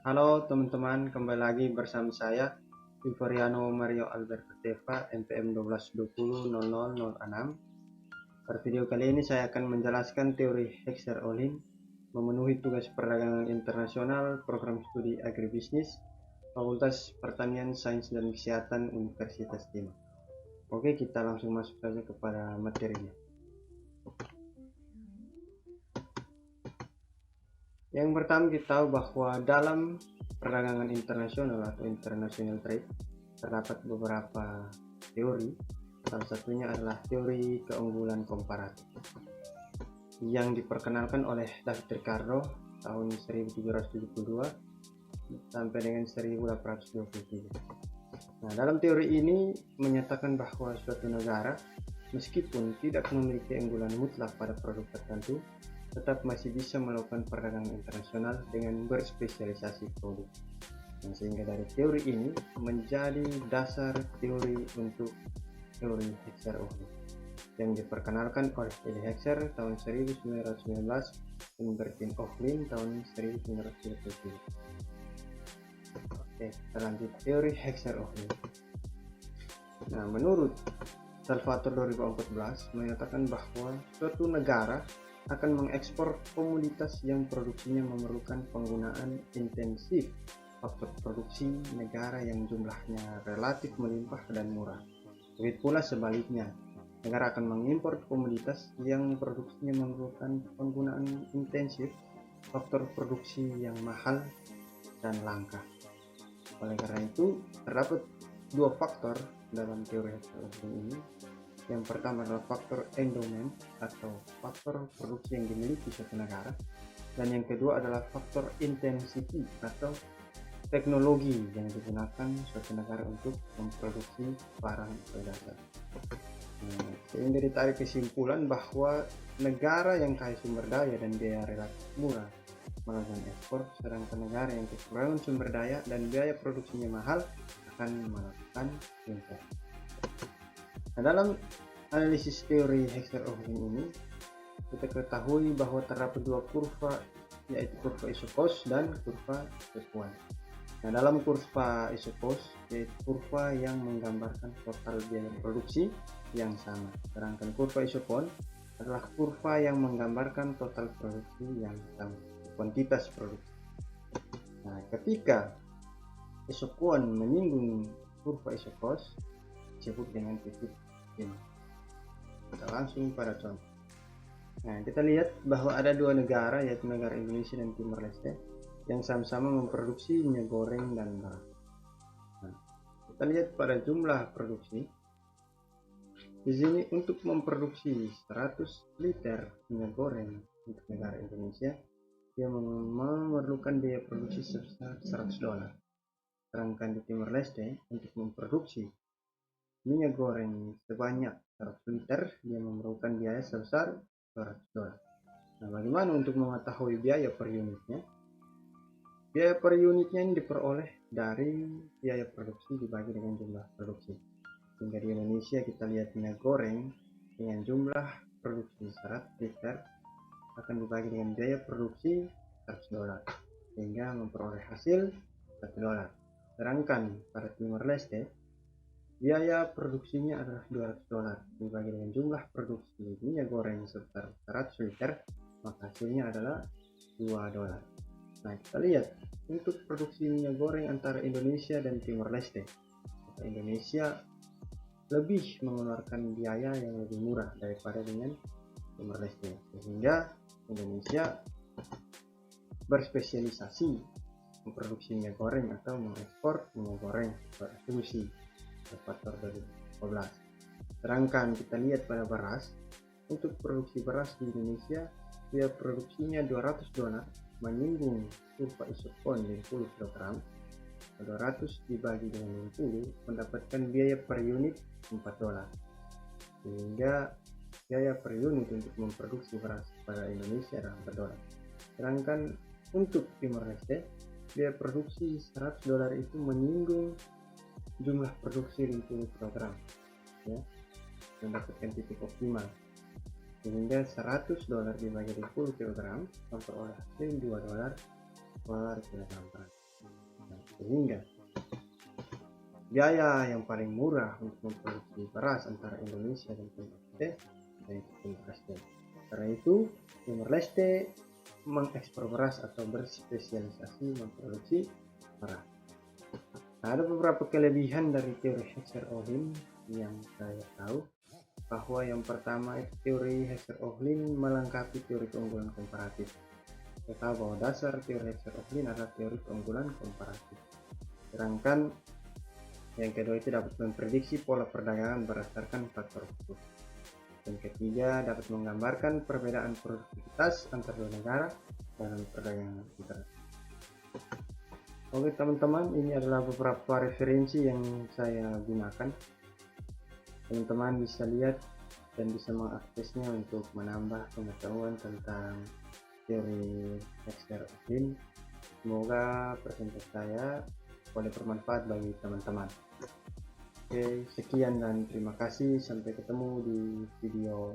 Halo teman-teman, kembali lagi bersama saya Vivoriano Mario Alberto Teva, NPM 12200006. Pada video kali ini saya akan menjelaskan teori Hexer-Ohlin memenuhi tugas perdagangan internasional program studi agribisnis Fakultas Pertanian, Sains dan Kesehatan Universitas Timah. Oke, kita langsung masuk saja kepada materinya. Yang pertama, kita tahu bahwa dalam perdagangan internasional atau international trade terdapat beberapa teori. Salah satunya adalah teori keunggulan komparatif yang diperkenalkan oleh David Ricardo tahun 1772 sampai dengan 1823. Nah, dalam teori ini menyatakan bahwa suatu negara meskipun tidak memiliki keunggulan mutlak pada produk tertentu, tetap masih bisa melakukan perdagangan internasional dengan berspesialisasi produk. Nah, sehingga dari teori ini menjadi dasar teori untuk teori Hexer-Ohlin yang diperkenalkan oleh Eli Hexer tahun 1919 dan Bertin Ohlin tahun 1923. Oke, kita lanjut teori Hexer-Ohlin. Nah, menurut Salvatore 2014 menyatakan bahwa suatu negara akan mengekspor komoditas yang produksinya memerlukan penggunaan intensif faktor produksi negara yang jumlahnya relatif melimpah dan murah. Begitu pula sebaliknya, negara akan mengimpor komoditas yang produksinya memerlukan penggunaan intensif faktor produksi yang mahal dan langka. Oleh karena itu, terdapat dua faktor dalam teori Hexer-Ohlin ini. Yang pertama adalah faktor endowment atau faktor produksi yang dimiliki suatu negara, dan yang kedua adalah faktor intensity atau teknologi yang digunakan suatu negara untuk memproduksi barang atau jasa. Sehingga ditarik kesimpulan bahwa negara yang kaya sumber daya dan biaya relatif murah melakukan ekspor, sedangkan negara yang kekurangan sumber daya dan biaya produksinya mahal akan melakukan impor. Nah, dalam analisis teori Hexer-Ohlin ini kita ketahui bahwa terdapat dua kurva, yaitu kurva isopos dan kurva Equan. Nah, dalam kurva isopos yaitu kurva yang menggambarkan total biaya produksi yang sama, sedangkan kurva isopon adalah kurva yang menggambarkan total produksi yang sama, kuantitas produksi. Nah, ketika isoquon menyinggung kurva isopos disebut dengan titik ini. Kita langsung pada contoh. Nah, kita lihat bahwa ada dua negara, yaitu negara Indonesia dan Timor Leste, yang sama-sama memproduksi minyak goreng dan beras. Nah, kita lihat pada jumlah produksi. Di sini untuk memproduksi 100 liter minyak goreng untuk negara Indonesia, dia memerlukan biaya produksi sebesar $100. Sedangkan di Timor Leste untuk memproduksi minyak goreng sebanyak 100 liter dia memerlukan biaya sebesar $200. Nah, bagaimana untuk mengetahui biaya per unitnya? Biaya per unitnya ini diperoleh dari biaya produksi dibagi dengan jumlah produksi. Sehingga di Indonesia kita lihat minyak goreng dengan jumlah produksi 100 liter akan dibagi dengan biaya produksi $100, sehingga memperoleh hasil $1. Sedangkan pada Timor Leste biaya produksinya adalah $200 dibagi dengan jumlah produksi minyak goreng sebesar 100 liter, maka hasilnya adalah $2. Nah, kita lihat untuk produksi minyak goreng antara Indonesia dan Timor Leste. Indonesia lebih mengeluarkan biaya yang lebih murah daripada dengan Timor Leste, sehingga Indonesia berspesialisasi memproduksi minyak goreng atau mengekspor minyak goreng ke Rusia. Faktor dari 12. Sedangkan kita lihat pada beras, untuk produksi beras di Indonesia biaya produksinya $200 menyinggung kurva isopon 50 kg. 200 dibagi dengan 60 mendapatkan biaya per unit $4, sehingga biaya per unit untuk memproduksi beras pada Indonesia adalah $4. Sedangkan untuk Timor Leste biaya produksi $100 itu menyinggung jumlah produksi 50 kg, ya, mendapatkan titik optimal, sehingga $100 dibagi 50 kg memperoleh hasil $2 per kilogram beras. sehingga biaya yang paling murah untuk memproduksi beras antara Indonesia dan Timor Leste yaitu Timor Leste. Karena itu Timor Leste mengekspor beras atau berspesialisasi memproduksi beras. Nah, ada beberapa kelebihan dari teori Hexer-Ohlin yang saya tahu, bahwa yang pertama itu teori Hexer-Ohlin melengkapi teori keunggulan komparatif. Kita tahu bahwa dasar teori Hexer-Ohlin adalah teori keunggulan komparatif. Sedangkan yang kedua itu dapat memprediksi pola perdagangan berdasarkan faktor khusus. Yang ketiga dapat menggambarkan perbedaan produktivitas antar dua negara dalam perdagangan internasional. Oke teman-teman, ini adalah beberapa referensi yang saya gunakan. Teman-teman bisa lihat dan bisa mengaksesnya untuk menambah pengetahuan tentang teori Hexer-Ohlin. Semoga presentasi saya boleh bermanfaat bagi teman-teman. Oke, sekian dan terima kasih. Sampai ketemu di video